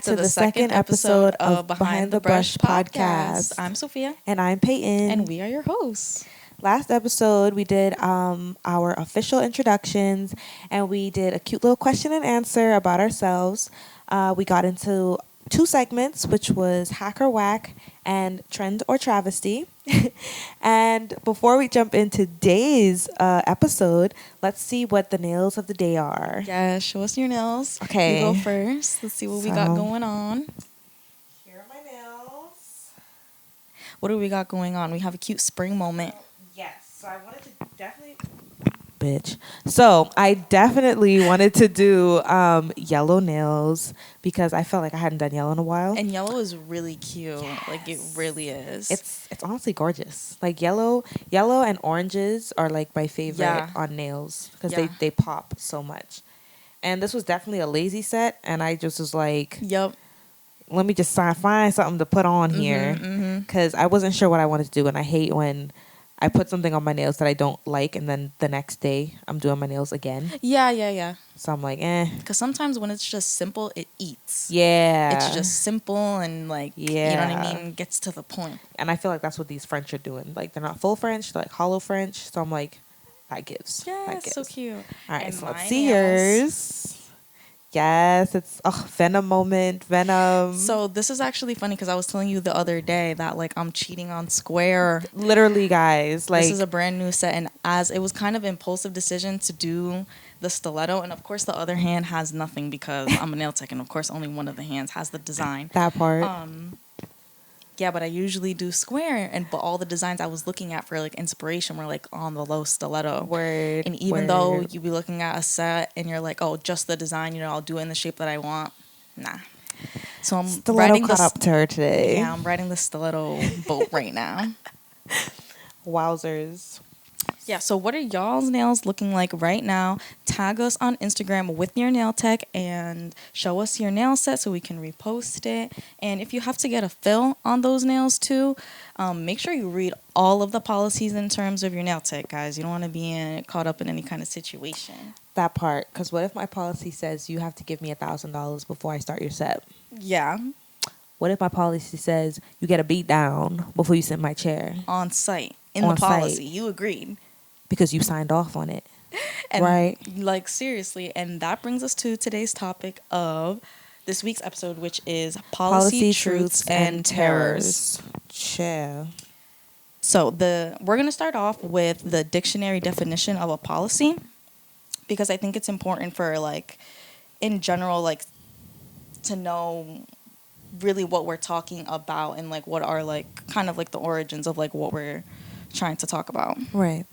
to the second episode of Behind the Brush podcast. I'm Sophia. And I'm Peyton. And we are your hosts. Last episode, we did our official introductions, and we did a cute little question and answer about ourselves. We got into 2 segments, which was Hack or Whack and Trend or Travesty. And before we jump into today's episode, let's see what the nails of the day are. Yeah, show us your nails. Okay. You go first. Let's see what we got going on. Here are my nails. What do we got going on? We have a cute spring moment. Yes. So I wanted to definitely... So I definitely wanted to do yellow nails because I felt like I hadn't done yellow in a while. And yellow is really cute. Yes. Like, it really is. It's honestly gorgeous. Like yellow and oranges are like my favorite on nails because they pop so much. And this was definitely a lazy set, and I just was like, yep. Let me just find something to put on here because I wasn't sure what I wanted to do, and I hate when I put something on my nails that I don't like, and then the next day I'm doing my nails again. Yeah. So I'm like, eh. Because sometimes when it's just simple, it eats. Yeah. It's just simple and like, you know what I mean? Gets to the point. And I feel like that's what these French are doing. Like, they're not full French, they're like hollow French. So I'm like, that gives. Yeah, that gives. So cute. All right, And so let's see yours. Yes, it's Venom moment, Venom. So this is actually funny because I was telling you the other day that like I'm cheating on Square. Literally, guys. Like, this is a brand new set, and as it was kind of impulsive decision to do the stiletto, and of course the other hand has nothing because I'm a nail tech, and of course only one of the hands has the design. That part. Yeah, but I usually do Square, but all the designs I was looking at for like inspiration were like on the low stiletto. Word. And even though you be looking at a set and you're like, oh, just the design, I'll do it in the shape that I want. Nah. So I'm stiletto caught up to her today. Yeah, I'm riding the stiletto boat right now. Wowzers. Yeah, so what are y'all's nails looking like right now? Tag us on Instagram with your nail tech and show us your nail set so we can repost it. And if you have to get a fill on those nails too, make sure you read all of the policies in terms of your nail tech, guys. You don't want to be caught up in any kind of situation. That part, because what if my policy says you have to give me $1,000 before I start your set? Yeah. What if my policy says you get a beat down before you sit in my chair? On site. In the policy. You agreed. Because you signed off on it. And right? Like, seriously. And that brings us to today's topic of this week's episode, which is Policy Truths and Terrors. Chill. So we're going to start off with the dictionary definition of a policy, because I think it's important for, like, in general, like, to know really what we're talking about and, like, what are, like, kind of, like, the origins of, like, what we're trying to talk about. Right.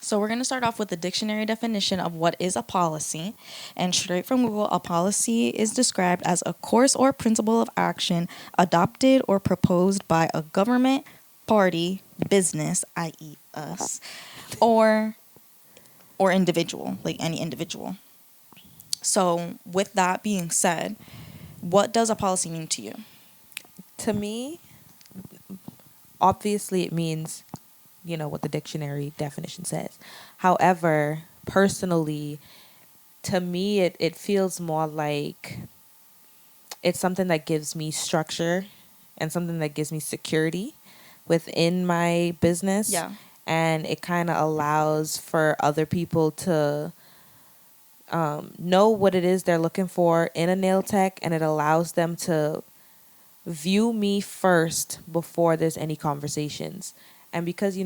So we're going to start off with the dictionary definition of what is a policy. And straight from Google, a policy is described as a course or principle of action adopted or proposed by a government, party, business, i.e. us, or individual, like any individual. So with that being said, what does a policy mean to you? To me, obviously it means, what the dictionary definition says. However, personally, to me, it feels more like it's something that gives me structure and something that gives me security within my business. Yeah. And it kind of allows for other people to know what it is they're looking for in a nail tech, and it allows them to view me first before there's any conversations. And because,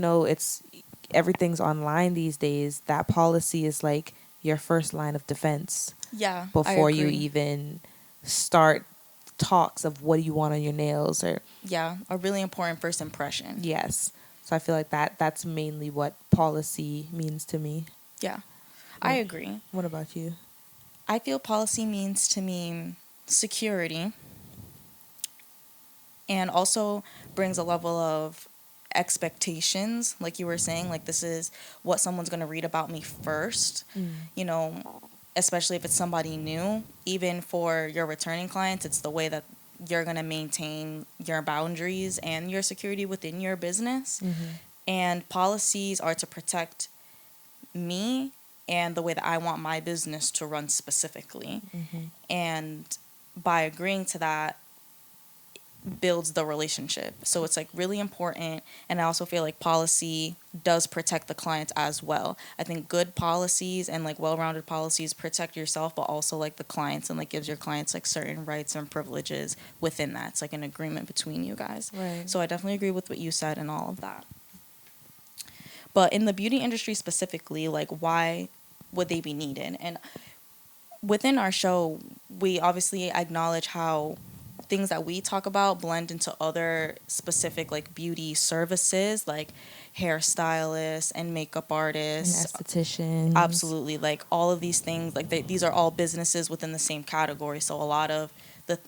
everything's online these days, that policy is like your first line of defense. Yeah. Before you even start talks of what do you want on your nails or. Yeah. A really important first impression. Yes. So I feel like that's mainly what policy means to me. Yeah. I agree. What about you? I feel policy means to me security, and also brings a level of expectations, like you were saying, like this is what someone's going to read about me first, especially if it's somebody new. Even for your returning clients, it's the way that you're going to maintain your boundaries and your security within your business. And policies are to protect me and the way that I want my business to run specifically. And by agreeing to that builds the relationship. So it's like really important. And I also feel like policy does protect the clients as well. I think good policies and like well-rounded policies protect yourself, but also like the clients, and like gives your clients like certain rights and privileges within that. It's like an agreement between you guys. Right. So I definitely agree with what you said and all of that. But in the beauty industry specifically, like why would they be needed? And within our show, we obviously acknowledge how things that we talk about blend into other specific like beauty services, like hairstylists and makeup And artists. estheticians. Absolutely, like all of these things, like these are all businesses within the same category. So a lot of the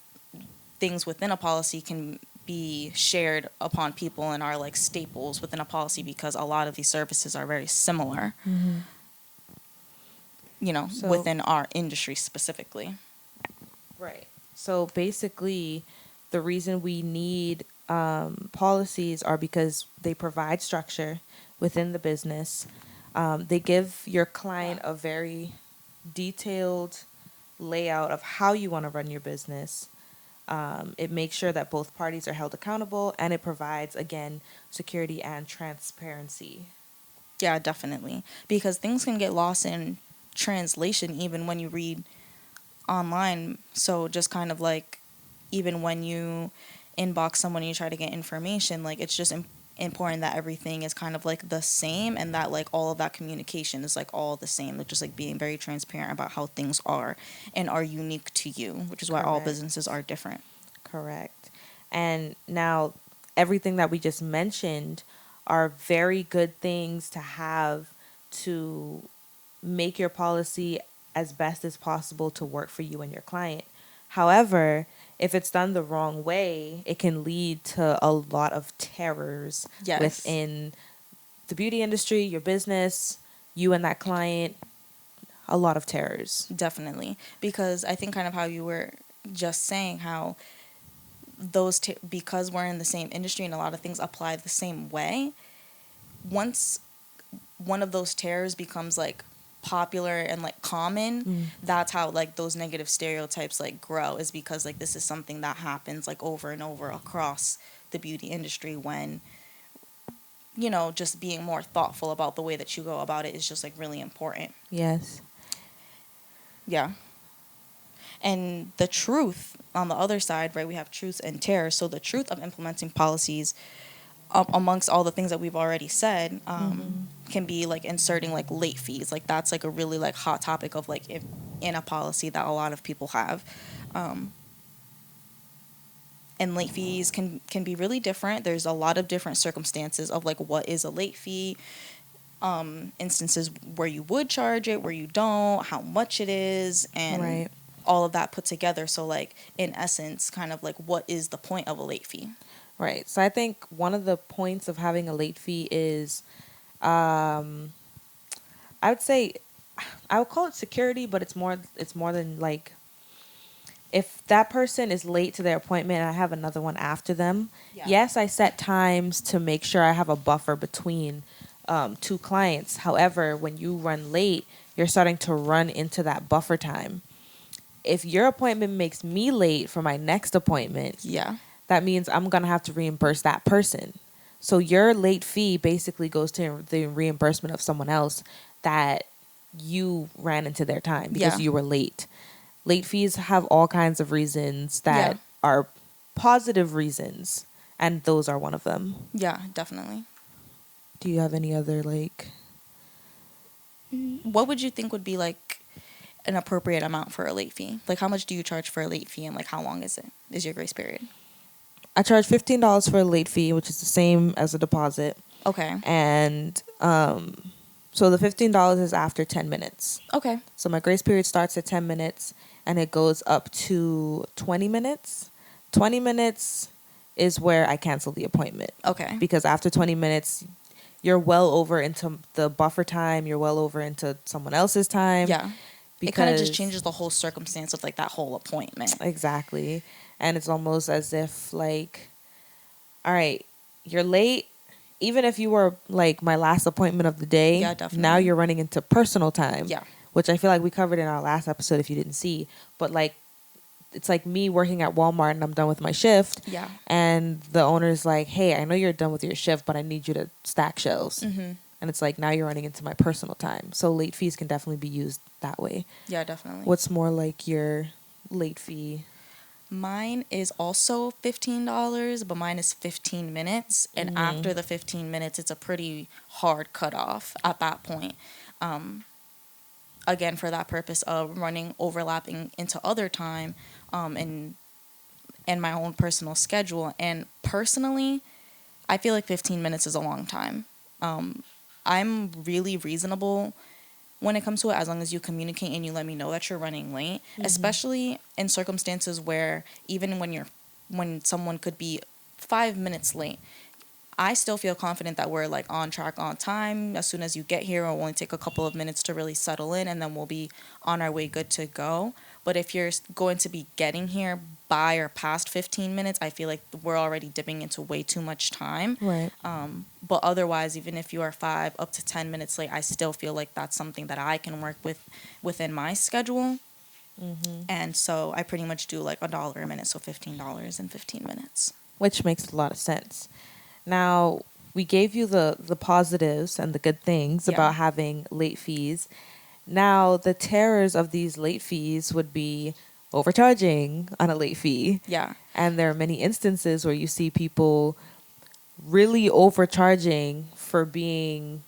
things within a policy can be shared upon people and are like staples within a policy, because a lot of these services are very similar, you know, So- within our industry specifically. Right. So basically, the reason we need policies are because they provide structure within the business. They give your client a very detailed layout of how you want to run your business. It makes sure that both parties are held accountable, and it provides, again, security and transparency. Yeah, definitely. Because things can get lost in translation even when you read online. So just kind of like, even when you inbox someone and you try to get information, like it's just important that everything is kind of like the same, and that like all of that communication is like all the same. Like just like being very transparent about how things are and are unique to you, which is why all Correct. businesses are different. Correct. And now, everything that we just mentioned are very good things to have to make your policy as best as possible to work for you and your client. However, if it's done the wrong way, it can lead to a lot of terrors Yes. within the beauty industry, your business, you and that client, a lot of terrors. Definitely. Because I think kind of how you were just saying, how those because we're in the same industry and a lot of things apply the same way, once one of those terrors becomes like popular and like common, that's how like those negative stereotypes like grow, is because like this is something that happens like over and over across the beauty industry, when, you know, just being more thoughtful about the way that you go about it is just like really important. Yes. Yeah. And the truth on the other side, right, we have truth and terror. So the truth of implementing policies, amongst all the things that we've already said, can be like inserting like late fees. Like that's like a really like hot topic of like in a policy that a lot of people have. And late fees can be really different. There's a lot of different circumstances of like what is a late fee, instances where you would charge it, where you don't, how much it is, and Right. all of that put together. So like in essence, kind of like what is the point of a late fee? Right. So I think one of the points of having a late fee is, I would say, I would call it security, but it's more than like, if that person is late to their appointment and I have another one after them, Yeah. yes, I set times to make sure I have a buffer between two clients. However, when you run late, you're starting to run into that buffer time. If your appointment makes me late for my next appointment, Yeah. that means I'm going to have to reimburse that person. So your late fee basically goes to the reimbursement of someone else that you ran into their time because Yeah. you were late. Late fees have all kinds of reasons that Yeah. are positive reasons, and those are one of them. Yeah, definitely. Do you have any other like? What would you think would be like an appropriate amount for a late fee? Like how much do you charge for a late fee, and like how long is your grace period? I charge $15 for a late fee, which is the same as a deposit, Okay. and so the $15 is after 10 minutes. Okay. So my grace period starts at 10 minutes and it goes up to 20 minutes. 20 minutes is where I cancel the appointment. Okay. Because after 20 minutes, you're well over into the buffer time. You're well over into someone else's time. Yeah. Because It kind of just changes the whole circumstance of like that whole appointment. Exactly. And it's almost as if like, all right, you're late. Even if you were like my last appointment of the day, Yeah, definitely. now you're running into personal time. Yeah. Which I feel like we covered in our last episode if you didn't see. But like it's like me working at Walmart and I'm done with my shift, Yeah. and the owner's like, "Hey, I know you're done with your shift, but I need you to stack shelves." Mm-hmm. And it's like now you're running into my personal time. So late fees can definitely be used that way. Yeah, definitely. What's more like your late fee? Mine is also $15, but mine is 15 minutes. And after the 15 minutes, it's a pretty hard cutoff at that point. Um, Again, for that purpose of running overlapping into other time, and my own personal schedule. And personally, I feel like 15 minutes is a long time. I'm really reasonable when it comes to it, as long as you communicate and you let me know that you're running late, especially in circumstances where even when someone could be 5 minutes late, I still feel confident that we're like on track, on time. As soon as you get here, it'll only take a couple of minutes to really settle in, and then we'll be on our way, good to go. But if you're going to be getting here by or past 15 minutes, I feel like we're already dipping into way too much time. Right. But otherwise, even if you are 5 up to 10 minutes late, I still feel like that's something that I can work with within my schedule. And so I pretty much do like $1 a minute, so $15 in 15 minutes. Which makes a lot of sense. Now, we gave you the positives and the good things Yeah. about having late fees. Now, the terrors of these late fees would be overcharging on a late fee. Yeah. And there are many instances where you see people really overcharging for being.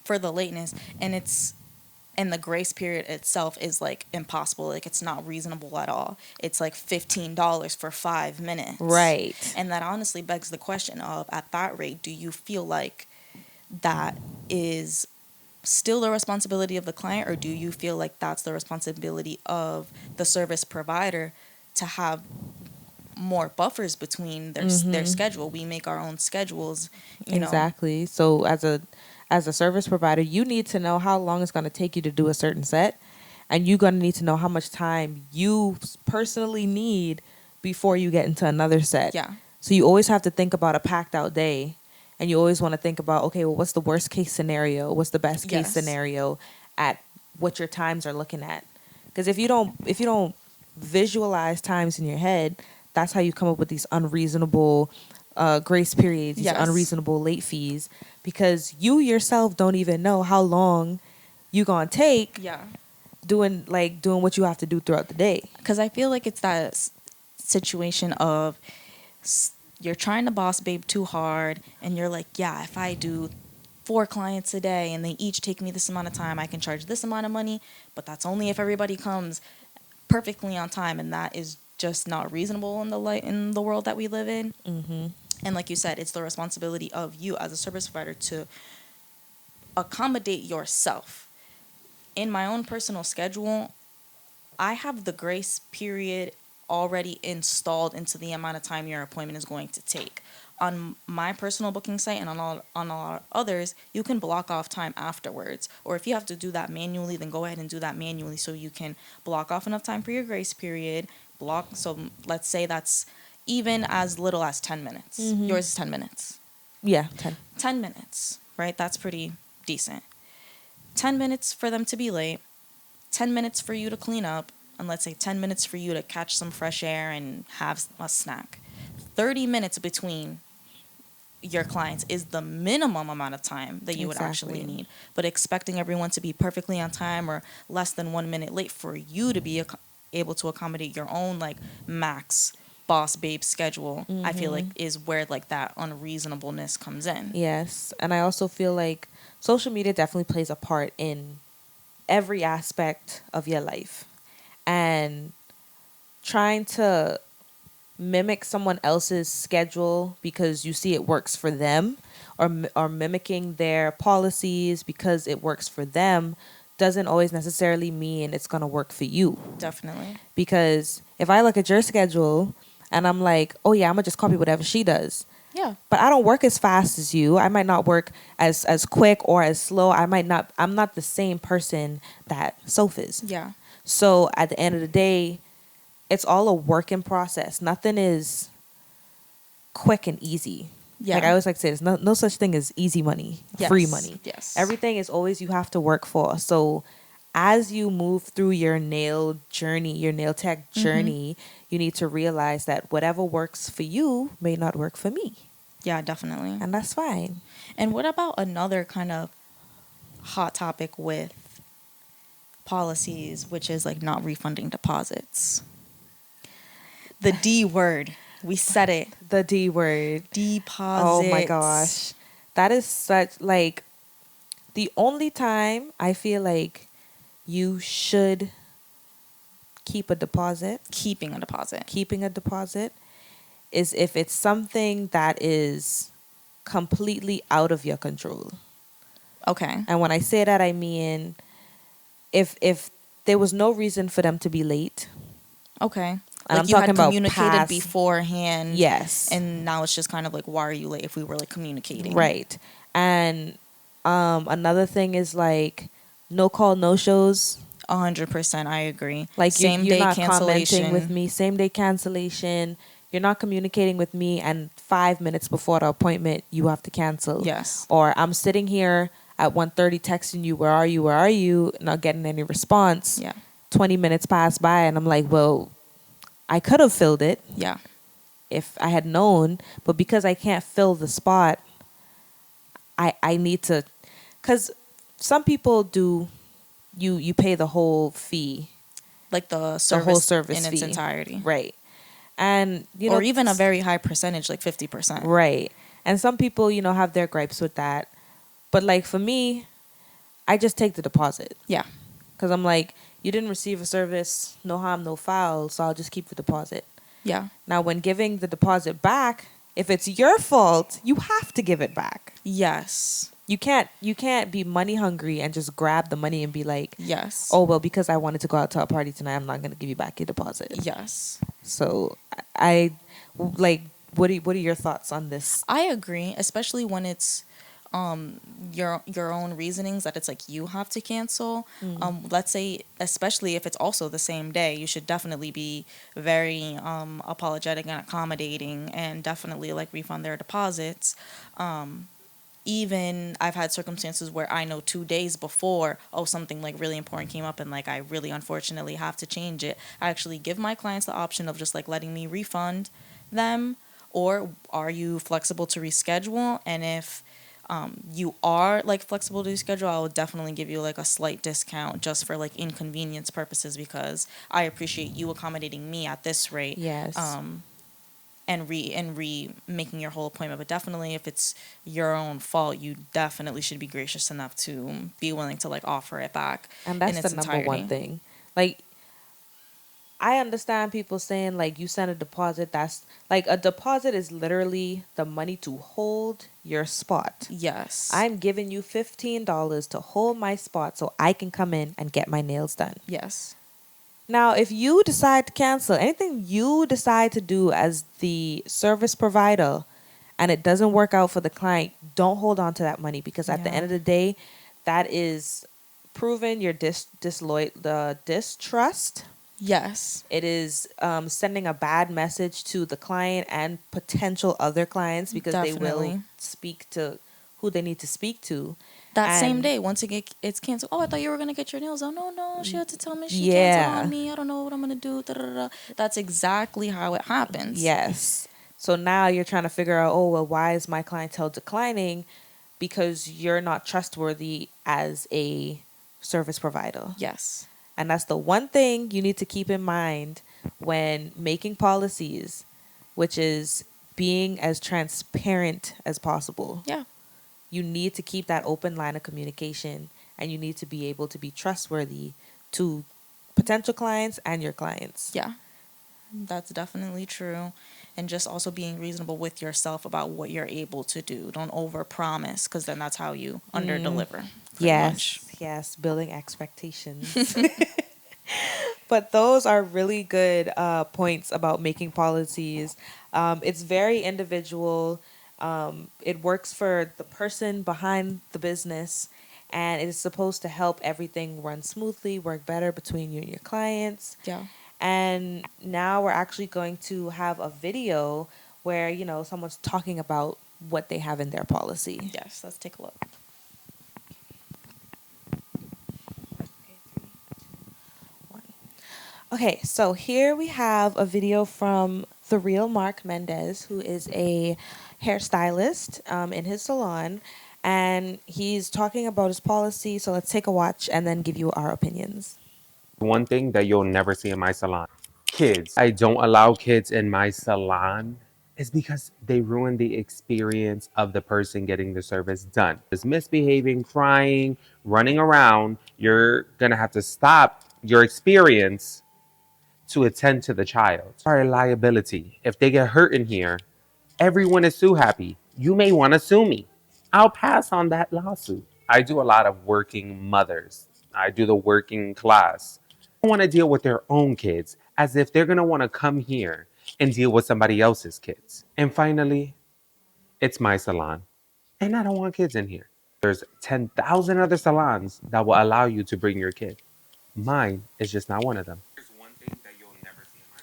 For the lateness, and the grace period itself is like impossible. Like, it's not reasonable at all. It's like $15 for 5 minutes. Right. And that honestly begs the question of, at that rate, do you feel like that is still the responsibility of the client, or do you feel like that's the responsibility of the service provider to have more buffers between their schedule? We make our own schedules, you know. Exactly. So as a service provider, you need to know how long it's going to take you to do a certain set, and you're going to need to know how much time you personally need before you get into another set. Yeah. So you always have to think about a packed out day, and you always want to think about, okay, well, what's the worst case scenario? What's the best case Yes. scenario at what your times are looking at? Because if you don't visualize times in your head, that's how you come up with these unreasonable grace periods, these Yes. unreasonable late fees, because you yourself don't even know how long you gonna take Yeah. doing what you have to do throughout the day. Because I feel like it's that situation of you're trying to boss babe too hard, and you're like, yeah, if I do 4 clients a day and they each take me this amount of time, I can charge this amount of money. But that's only if everybody comes perfectly on time, and that is just not reasonable in the world that we live in. And like you said, it's the responsibility of you as a service provider to accommodate yourself. In my own personal schedule, I have the grace period already installed into the amount of time your appointment is going to take. On my personal booking site and on a lot of others, you can block off time afterwards. Or if you have to do that manually, then go ahead and do that manually, so you can block off enough time for your grace period. So let's say that's even as little as 10 minutes. Yours is 10 minutes. Yeah, 10. 10 minutes, right? That's pretty decent. 10 minutes for them to be late, 10 minutes for you to clean up, and let's say 10 minutes for you to catch some fresh air and have a snack. 30 minutes between your clients is the minimum amount of time that you would actually need. But expecting everyone to be perfectly on time or less than 1 minute late for you to be able to accommodate your own like max boss babe schedule, I feel like is where like that unreasonableness comes in. Yes. And I also feel like social media definitely plays a part in every aspect of your life. And trying to mimic someone else's schedule because you see it works for them, or mimicking their policies because it works for them, doesn't always necessarily mean it's going to work for you. Definitely. Because if I look at your schedule and I'm like, oh yeah, I'm going to just copy whatever she does. Yeah. But I don't work as fast as you. I might not work as quick or as slow. I'm not the same person that Soph is. Yeah. So at the end of the day, it's all a work in process. Nothing is quick and easy. Yeah. Like I always like to say, there's no such thing as easy money, Yes. free money. Yes. Everything is always you have to work for. So as you move through your nail journey, your nail tech Mm-hmm. journey, you need to realize that whatever works for you may not work for me. Yeah, definitely. And that's fine. And what about another kind of hot topic with policies, which is like not refunding deposits? The D word. We said it. The D word. Oh my Deposits. gosh. That is such like the only time I feel like you should keep a deposit, Keeping a deposit. keeping a deposit is if it's something that is completely out of your control. Okay. And when I say that, I mean if there was no reason for them to be late, Okay. and I'm Like you talking had about communicated past, beforehand, yes, and now it's just kind of like, why are you late if we were like communicating? right. And another thing is like no call, no shows. 100%. I agree. Like Same you're day not commenting with cancellation. me, same day cancellation. You're not communicating with me, and 5 minutes before the appointment, you have to cancel. Yes. Or I'm sitting here at 1:30 texting you, where are you? Where are you? Not getting any response. Yeah. 20 minutes pass by, and I'm like, well, I could have filled it Yeah. if I had known, but because I can't fill the spot, I need to, because some people do. You pay the whole fee, Like the the whole service service in its fee, entirety. right? And Or even a very high percentage, like 50%. right. And some people, have their gripes with that, but like for me, I just take the deposit Yeah. because I'm like, you didn't receive a service, no harm, no foul, so I'll just keep the deposit. Yeah. Now, when giving the deposit back, if it's your fault, you have to give it back. Yes. You can't be money hungry and just grab the money and be like, Yes. oh well, because I wanted to go out to a party tonight, I'm not gonna give you back your deposit. Yes. So I like, what are your thoughts on this? I agree, especially when it's your own reasonings that it's like you have to cancel. Let's say, especially if it's also the same day, you should definitely be very apologetic and accommodating, and definitely like refund their deposits. Even I've had circumstances where I know 2 days before, oh, something like really important came up and like I really unfortunately have to change it. I actually give my clients the option of just like letting me refund them, or are you flexible to reschedule? And if you are like flexible to reschedule, I will definitely give you like a slight discount just for like inconvenience purposes, because I appreciate you accommodating me at this rate. Yes. And making your whole appointment. But definitely if it's your own fault, you definitely should be gracious enough to be willing to like offer it back And in that's the its number entirety. one thing. Like, I understand people saying like you send a deposit. That's like, a deposit is literally the money to hold your spot. Yes. I'm giving you $15 to hold my spot so I can come in and get my nails done. Yes. Now, if you decide to cancel, anything you decide to do as the service provider and it doesn't work out for the client, don't hold on to that money, because at the Yeah. end of the day, that is proven your the distrust. Yes. It is sending a bad message to the client and potential other clients, because they will Definitely. speak to who they need to speak to. That same And day, once it's canceled. Oh, I thought you were gonna get your nails done. No, no, she had to tell me she canceled yeah, on me. I don't know what I'm gonna do. Da, da, da, da. That's exactly how it happens. yes. So now you're trying to figure out, oh, well, why is my clientele declining? Because you're not trustworthy as a service provider. Yes. And that's the one thing you need to keep in mind when making policies, which is being as transparent as possible. Yeah. You need to keep that open line of communication, and you need to be able to be trustworthy to potential clients and your clients. Yeah. That's definitely true. And just also being reasonable with yourself about what you're able to do. Don't overpromise, because then that's how you underdeliver. Yes, yes, building expectations. But those are really good points about making policies. It's very individual. It works for the person behind the business, and it is supposed to help everything run smoothly, work better between you and your clients. Yeah. And now we're actually going to have a video where, someone's talking about what they have in their policy. Yes. Let's take a look. Okay, so here we have a video from the real Mark Mendez, who is a hairstylist in his salon, and he's talking about his policy. So let's take a watch and then give you our opinions. One thing that you'll never see in my salon, kids. I don't allow kids in my salon is because they ruin the experience of the person getting the service done. Is misbehaving, crying, running around, you're gonna have to stop your experience to attend to the child. Sorry, liability. If they get hurt in here, everyone is sue happy. You may want to sue me. I'll pass on that lawsuit. I do a lot of working mothers. I do the working class. I want to deal with their own kids as if they're going to want to come here and deal with somebody else's kids. And finally, it's my salon. And I don't want kids in here. There's 10,000 other salons that will allow you to bring your kid. Mine is just not one of them. There's one thing that you'll never see in my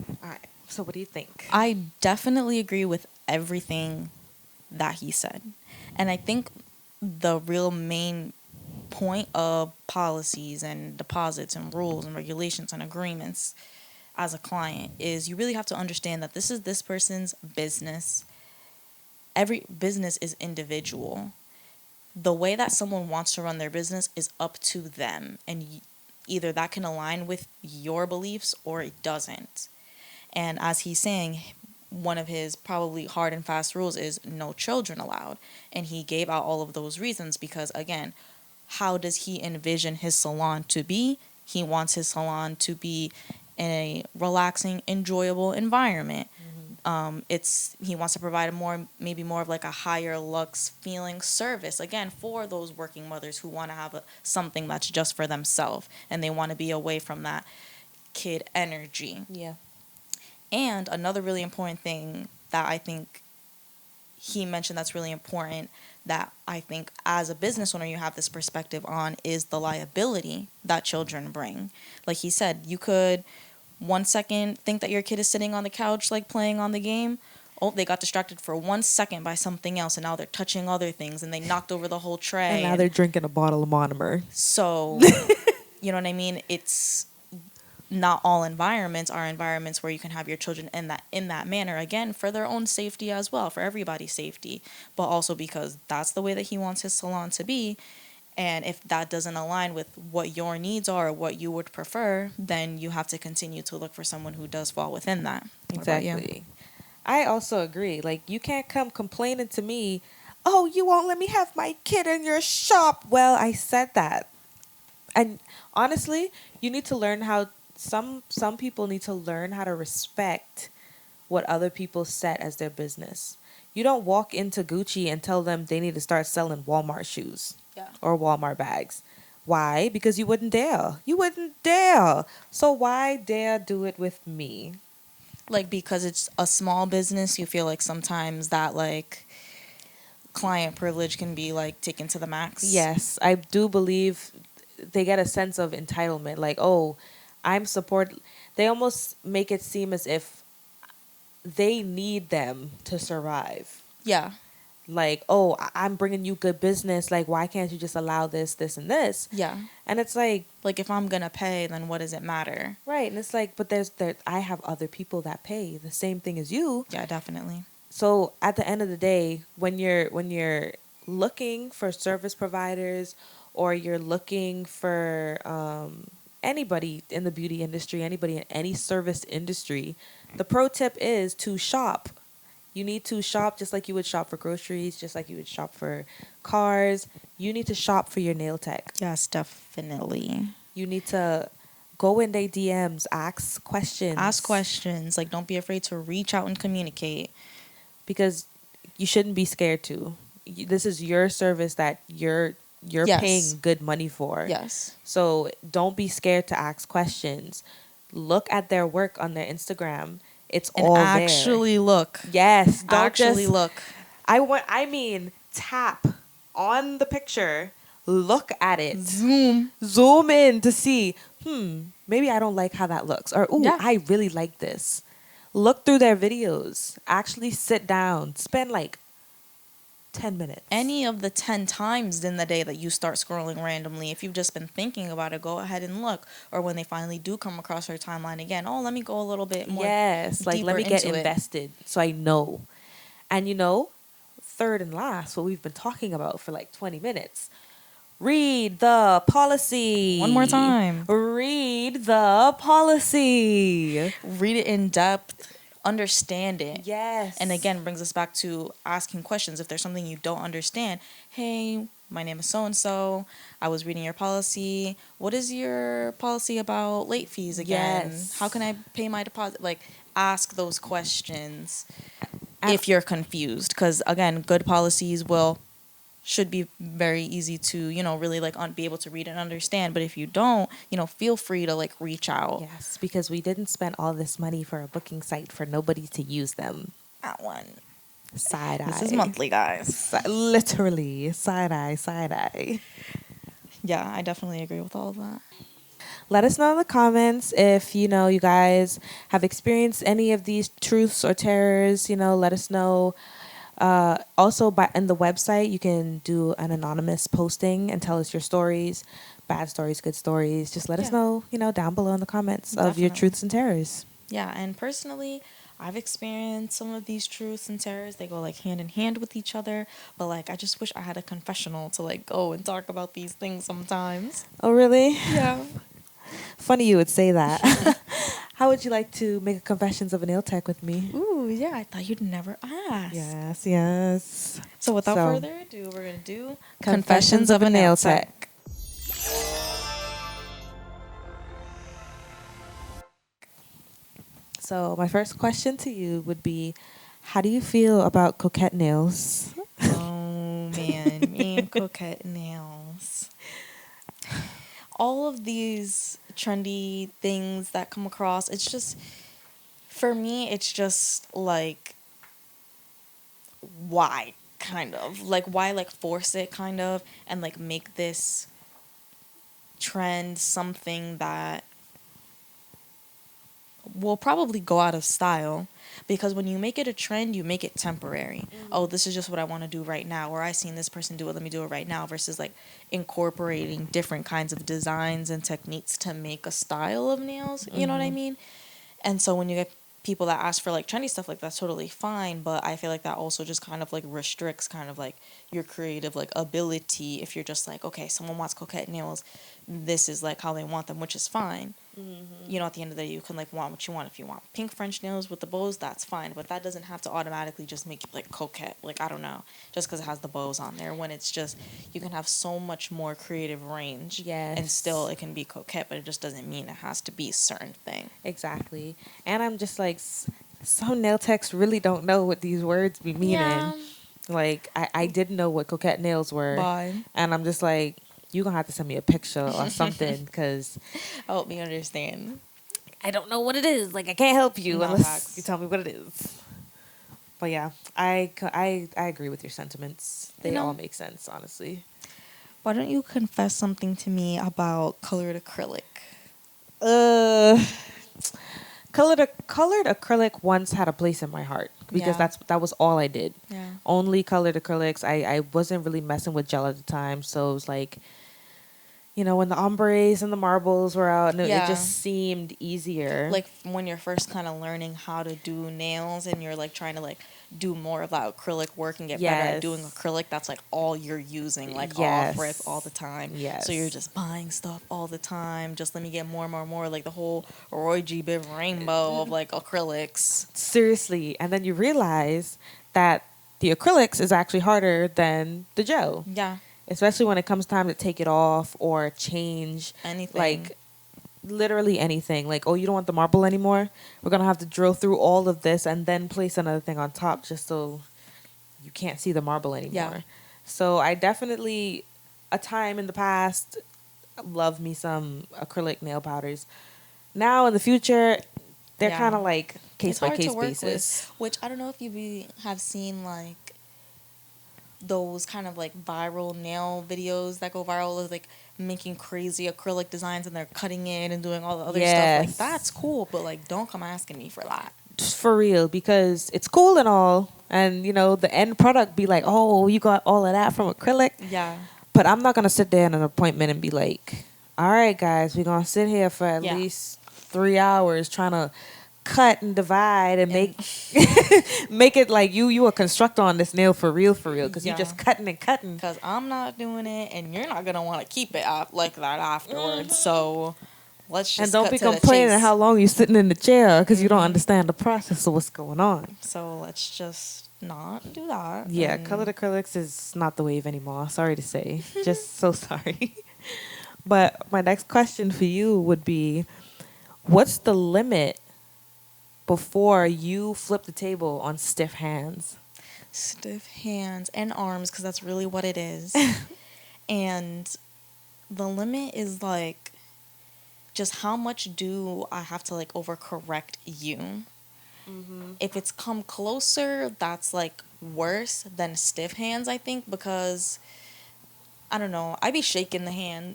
salon. All right. So what do you think? I definitely agree with everything that he said. And I think the real main point of policies and deposits and rules and regulations and agreements as a client is you really have to understand that this is this person's business. Every business is individual. The way that someone wants to run their business is up to them, and either that can align with your beliefs or it doesn't. And as he's saying, one of his probably hard and fast rules is no children allowed. And he gave out all of those reasons because, again, how does he envision his salon to be? He wants his salon to be in a relaxing, enjoyable environment. It's he wants to provide a more maybe more of like a higher lux feeling service again for those working mothers who want to have something that's just for themselves and they want to be away from that kid energy. Yeah. And another really important thing that I think he mentioned that's really important that I think as a business owner you have this perspective on is the liability that children bring. Like he said, you could 1 second think that your kid is sitting on the couch like playing on the game. Oh, they got distracted for 1 second by something else and now they're touching other things and they knocked over the whole tray. And now they're drinking a bottle of monomer. So, you know what I mean? It's not all environments are environments where you can have your children in that manner again for their own safety as well, for everybody's safety, but also because that's the way that he wants his salon to be. And if that doesn't align with what your needs are or what you would prefer, then you have to continue to look for someone who does fall within that. What about you? Exactly. I also agree. Like, you can't come complaining to me, oh, you won't let me have my kid in your shop. Well, I said that. And honestly, you need to learn how some people need to learn how to respect what other people set as their business. You don't walk into Gucci and tell them they need to start selling Walmart shoes Yeah. or Walmart bags. Why? Because you wouldn't dare. You wouldn't dare. So why dare do it with me? Like, because it's a small business, you feel like sometimes that, like, client privilege can be, like, taken to the max. Yes, I do believe they get a sense of entitlement. Like, oh, I'm support. They almost make it seem as if they need them to survive. Yeah. Like, oh, I'm bringing you good business. Like, why can't you just allow this, this, and this? Yeah. And it's like, Like, if I'm going to pay, then what does it matter? right. And it's like, but I have other people that pay the same thing as you. Yeah, definitely. So at the end of the day, when you're looking for service providers or you're looking for anybody in the beauty industry, anybody in any service industry, the pro tip is to shop. You need to shop just like you would shop for groceries, just like you would shop for cars. You need to shop for your nail tech. Yes, definitely. You need to go in their DMs, ask questions. Ask questions. Like, don't be afraid to reach out and communicate. Because you shouldn't be scared to. This is your service that you're Yes. paying good money for. Yes. So don't be scared to ask questions. Look at their work on their Instagram. It's And all actually look. there. Yes, don't Actually just look. I mean tap on the picture, look at it. Zoom in to see, maybe I don't like how that looks. Or ooh, Yeah. I really like this. Look through their videos. Actually sit down. Spend like 10 minutes. Any of the 10 times in the day that you start scrolling randomly, if you've just been thinking about it, go ahead and look. Or when they finally do come across your timeline again, oh, let me go a little bit more Yes, like let deeper me get into it. invested so I know. And you know, third and last, what we've been talking about for like 20 minutes. Read the policy. One more time. Read the policy. Read it in depth, understand it. Yes. And again, brings us back to asking questions. If there's something you don't understand, hey, my name is so and so. I was reading your policy. What is your policy about late fees again? Yes. How can I pay my deposit? Like, ask those questions And- if you're confused. Because again, good policies should be very easy to, really like be able to read and understand. But if you don't, feel free to like reach out. Yes, because we didn't spend all this money for a booking site for nobody to use them. At one. Side eye. This is monthly, guys. Literally, side eye, side eye. Yeah, I definitely agree with all of that. Let us know in the comments if, you guys have experienced any of these truths or terrors. Let us know. Also, in the website, you can do an anonymous posting and tell us your stories, bad stories, good stories. Just let us know, down below in the comments of your Definitely. truths and terrors. Yeah, and personally, I've experienced some of these truths and terrors. They go like hand in hand with each other. But like, I just wish I had a confessional to like go and talk about these things sometimes. Oh, really? Yeah. Funny you would say that. How would you like to make a confessions of a nail tech with me? Ooh, yeah. I thought you'd never ask. Yes, yes. So without So, further ado, we're gonna do Confessions of a Nail Tech. So my first question to you would be, how do you feel about coquette nails? Oh man, me and coquette nails. All of these trendy things that come across, it's just, for me, it's just like, why, kind of. Like, why, like, force it, kind of, and, like, make this trend something that will probably go out of style. Because when you make it a trend, you make it temporary. Oh, this is just what I want to do right now. Or I seen this person do it, let me do it right now. Versus like incorporating different kinds of designs and techniques to make a style of nails. You know what I mean? And so when you get people that ask for like trendy stuff, like that's totally fine. But I feel like that also just kind of like restricts kind of like your creative like ability. If you're just like, okay, someone wants coquette nails, this is like how they want them, which is fine. At the end of the day, you can like want what you want. If you want pink French nails with the bows, that's fine. But that doesn't have to automatically just make it like coquette. Like, I don't know, just because it has the bows on there. When it's just, you can have so much more creative range. Yes. And still it can be coquette, but it just doesn't mean it has to be a certain thing. Exactly. And I'm just like, some nail techs really don't know what these words be meaning. Yeah. Like, I didn't know what coquette nails were. Bye. And I'm just like, you're going to have to send me a picture or something because Help me understand. I don't know what it is. Like, I can't help you No, unless facts. you tell me what it is. But yeah, I agree with your sentiments. They all make sense, honestly. Why don't you confess something to me about colored acrylic? Colored acrylic once had a place in my heart because Yeah. that was all I did. Yeah. Only colored acrylics. I wasn't really messing with gel at the time, so it was like, when the ombres and the marbles were out, and Yeah. it just seemed easier. Like when you're first kind of learning how to do nails and you're like trying to like do more of that acrylic work and get better at Yes. doing acrylic, that's like all you're using, like Yes. off rip all the time. Yes. So you're just buying stuff all the time. Just let me get more and more and more, like the whole Roy G. Biv rainbow of like acrylics. Seriously, and then you realize that the acrylics is actually harder than the gel. Yeah. Especially when it comes time to take it off or change Anything. like literally anything. Like, oh, you don't want the marble anymore? We're going to have to drill through all of this and then place another thing on top just so you can't see the marble anymore. Yeah. So I definitely, a time in the past, love me some acrylic nail powders. Now in the future, they're Yeah. kind of like case It's by hard to case work basis. with, which I don't know if have seen like those kind of like viral nail videos that go viral of like making crazy acrylic designs and they're cutting it and doing all the other stuff. Yes. Like, that's cool, but like don't come asking me for that. For real, because it's cool and all, And the end product be like, oh, you got all of that from acrylic. Yeah. But I'm not gonna sit there in an appointment and be like, all right, guys, we're gonna sit here for at Yeah. least 3 hours trying to cut and divide and And make it like you a constructor on this nail for real, because you Yeah. just cutting and cutting. because I'm not doing it, and you're not gonna want to keep it up like that afterwards. So let's just And don't cut be to the complaining chase. how long you sitting in the chair because you don't understand the process of what's going on. So let's just not do that. Yeah, and- colored acrylics is not the wave anymore. Sorry to say. Just so sorry. But my next question for you would be, what's the limit before you flip the table on stiff hands? Stiff hands and arms, because that's really what it is. And the limit is like, just how much do I have to like overcorrect you? If it's come closer, that's like worse than stiff hands, I think, because I don't know. I be shaking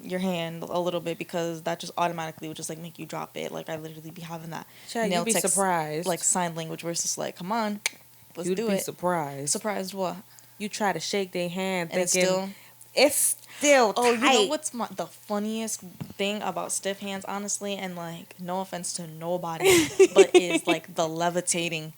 your hand a little bit, because that just automatically would just like make you drop it. Like I literally be having that Chad, nail you'd be tech surprised. like sign language where it's just like, come on, let's You'd do be it. surprised. Surprised what? You try to shake their hand, And it's thinking still. it's still tight. Oh, you know what's the funniest thing about stiff hands, honestly, and like no offense to nobody, but is like the levitating.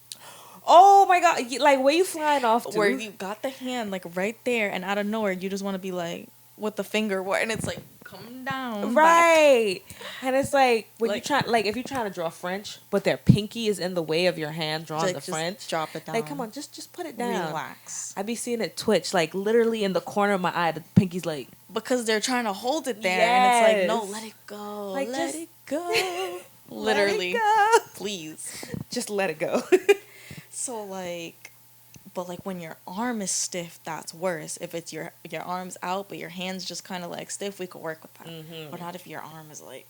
Oh my god! Like where you flying off to? Where you got the hand like right there, and out of nowhere you just want to be like with the finger, and it's like come down, back. Right. And it's like when Like- you try, like if you're trying to draw French, but their pinky is in the way of your hand drawing Like, the just French. drop it down. Like come on, just put it down. Relax. I be seeing it twitch, like literally in the corner of my eye. The pinky's like, Because they're trying to hold it there, and it's like, no, Yes. let it go, Like, let just it go. let it Literally, go. please. Just let it go. So like, but like when your arm is stiff, that's worse. If it's your arm's out, but your hand's just kind of like stiff, we could work with that. But not if your arm is like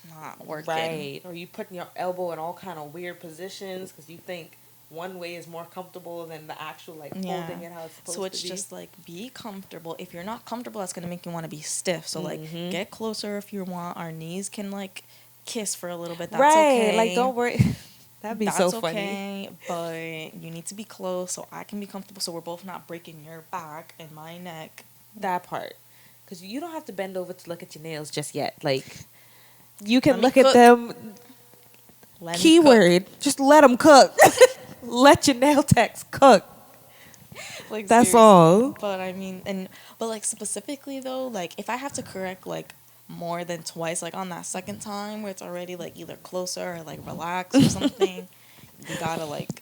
not working. Right. Or you putting your elbow in all kind of weird positions because you think one way is more comfortable than the actual like holding it how it's supposed So it's to be. just like be comfortable. If you're not comfortable, that's gonna make you want to be stiff. So like get closer if you want. Our knees can like kiss for a little bit. That's right. okay. Like don't worry. That'd be so funny. Okay, but you need to be close so I can be comfortable. So we're both not breaking your back and my neck. That part. Because you don't have to bend over to look at your nails just yet. Like, you can Let me look at cook. them. Let me cook. Keyword. Just let them cook. Let your nail techs cook. Like, That's seriously. all. But I mean, but like specifically though, like if I have to correct like more than twice, like on that second time where it's already like either closer or like relaxed or something, you gotta like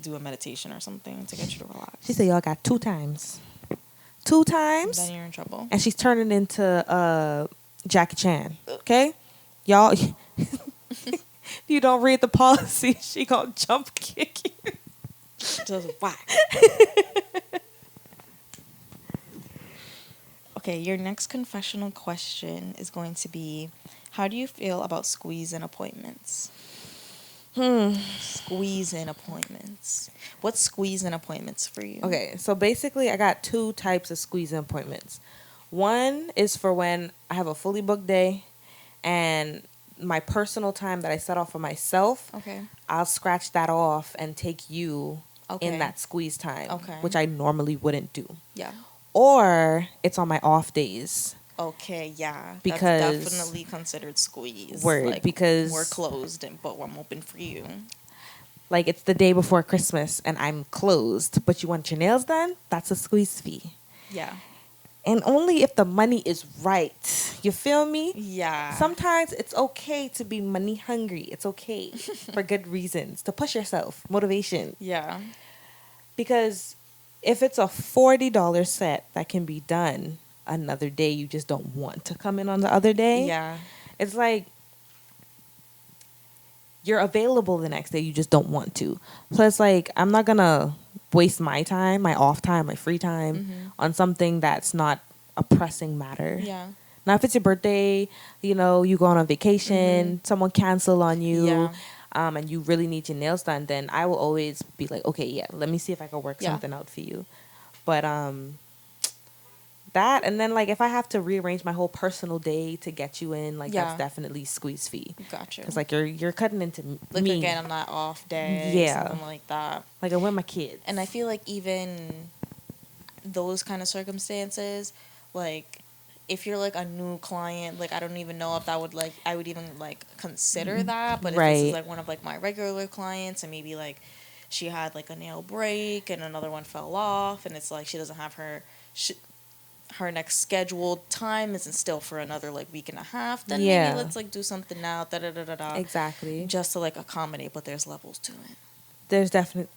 do a meditation or something to get you to relax. She said y'all got 2 times. 2 times. Then you're in trouble. And she's turning into Jackie Chan. Okay? Y'all, if you don't read the policy, she gonna jump kick you. Just whack. Okay, your next confessional question is going to be, how do you feel about squeeze-in appointments? Squeeze-in appointments. What's squeeze-in appointments for you? Okay, so basically I got 2 types of squeeze-in appointments. One is for when I have a fully booked day and my personal time that I set off for myself, Okay. I'll scratch that off and take you Okay. in that squeeze time, Okay. which I normally wouldn't do. Yeah. Or it's on my off days. Okay, yeah. Because- that's definitely considered squeeze. Word, Like, because- we're closed, but I'm open for you. Like it's the day before Christmas and I'm closed, but you want your nails done? That's a squeeze fee. Yeah. And only if the money is right. You feel me? Yeah. Sometimes it's okay to be money hungry. It's okay for good reasons, to push yourself, motivation. Yeah. Because if it's a $40 set that can be done another day, you just don't want to come in on the other day. Yeah. It's like you're available the next day, you just don't want to. So it's like I'm not gonna waste my time, my off time, my free time on something that's not a pressing matter. Yeah. Now, if it's your birthday, you go on vacation, someone cancel on you, Yeah. and you really need your nails done, then I will always be like, okay, yeah, let me see if I can work Yeah. something out for you. But That, and then like if I have to rearrange my whole personal day to get you in, like that's Yeah. definitely squeeze fee. Gotcha. Because like you're cutting into Like me. again, on that off day, Yeah. something like that. Like I'm with my kids. And I feel like even those kind of circumstances, like if you're like a new client, like I don't even know if that would like I would even like consider that. But if this is Right. like one of like my regular clients and maybe like she had like a nail break and another one fell off and it's like she doesn't have her next scheduled time isn't still for another like week and a half, then Yeah. maybe let's like do something now, da da da da da, Exactly. just to like accommodate. But there's levels to it. There's definite.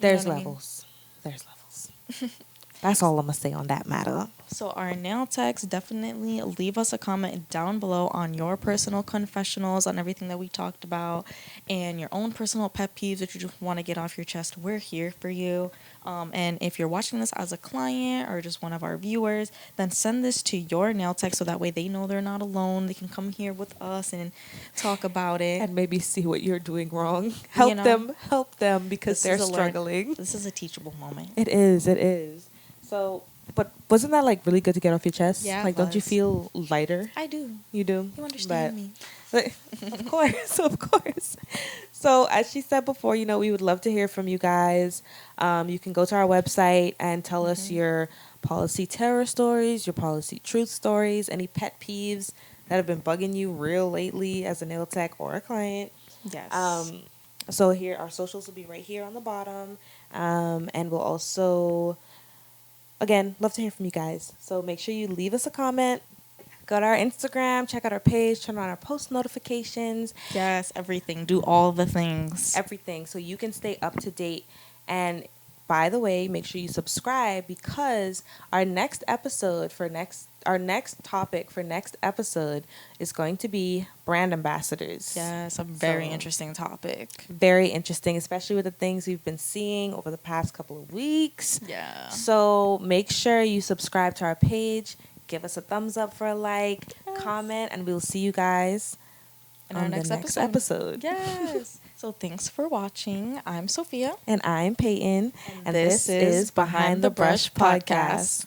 There's what I mean? levels. There's levels. That's all I'm gonna say on that matter. So our nail techs, definitely leave us a comment down below on your personal confessionals on everything that we talked about and your own personal pet peeves that you just want to get off your chest. We're here for you. And if you're watching this as a client or just one of our viewers, then send this to your nail tech so that way they know they're not alone. They can come here with us and talk about it. And maybe see what you're doing wrong. Help them because they're struggling. This is a teachable moment. It is. It is. So, but wasn't that like really good to get off your chest? Yeah, Like, it don't you was. feel lighter? I do. You do. You understand me. Of course, of course. So, as she said before, we would love to hear from you guys. You can go to our website and tell us your policy terror stories, your policy truth stories, any pet peeves that have been bugging you real lately as a nail tech or a client. Yes. So here, our socials will be right here on the bottom, and we'll also, again, love to hear from you guys. So make sure you leave us a comment. Go to our Instagram, check out our page, turn on our post notifications. Yes, everything. Do all the things. Everything, so you can stay up to date. And by the way, make sure you subscribe because our next topic for next episode is going to be brand ambassadors. Yes, a very interesting topic. Very interesting, especially with the things we've been seeing over the past couple of weeks. Yeah. So make sure you subscribe to our page, give us a thumbs up for a like, comment, and we'll see you guys in on our the next episode. Yes. So thanks for watching. I'm Sophia. And I'm Peyton. And this is Behind the Brush Podcast.